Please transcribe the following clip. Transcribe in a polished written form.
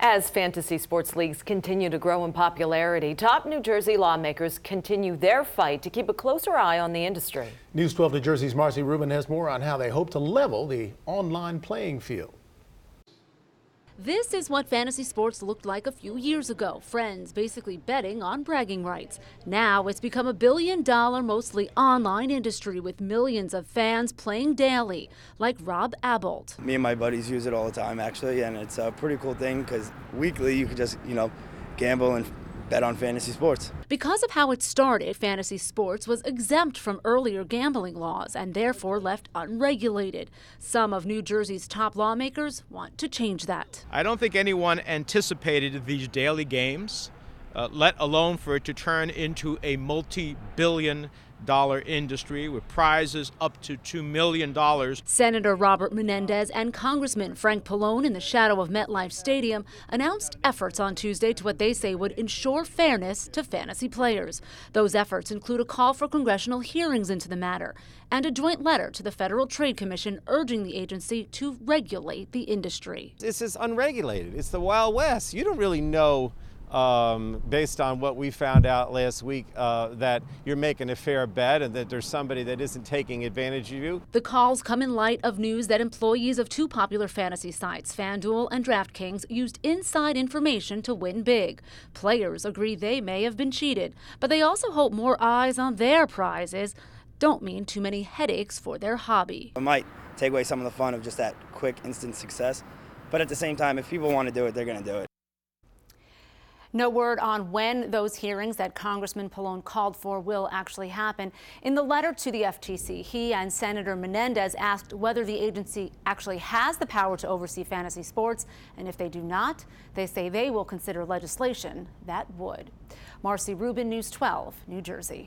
As fantasy sports leagues continue to grow in popularity, top New Jersey lawmakers continue their fight to keep a closer eye on the industry. News 12 New Jersey's Marcy Rubin has more on how they hope to level the online playing field. This is what fantasy sports looked like a few years ago. Friends basically betting on bragging rights. Now it's become a $1 billion, mostly online industry with millions of fans playing daily, like Rob Abbold. Me and my buddies use it all the time, actually, and it's a pretty cool thing because weekly you can just, gamble and bet on fantasy sports. Because of how it started, fantasy sports was exempt from earlier gambling laws and therefore left unregulated. Some of New Jersey's top lawmakers want to change that. I don't think anyone anticipated these daily games, let alone for it to turn into a multi-billion-dollar industry with prizes up to $2 million. Senator Robert Menendez and Congressman Frank Pallone, in the shadow of MetLife Stadium, announced efforts on Tuesday to what they say would ensure fairness to fantasy players. Those efforts include a call for congressional hearings into the matter and a joint letter to the Federal Trade Commission urging the agency to regulate the industry. This is unregulated. It's the Wild West. You don't really know, based on what we found out last week, that you're making a fair bet and that there's somebody that isn't taking advantage of you. The calls come in light of news that employees of two popular fantasy sites, FanDuel and DraftKings, used inside information to win big. Players agree they may have been cheated, but they also hope more eyes on their prizes don't mean too many headaches for their hobby. It might take away some of the fun of just that quick, instant success, but at the same time, if people want to do it, they're going to do it. No word on when those hearings that Congressman Pallone called for will actually happen. In the letter to the FTC, he and Senator Menendez asked whether the agency actually has the power to oversee fantasy sports, and if they do not, they say they will consider legislation that would. Marcy Rubin, News 12, New Jersey.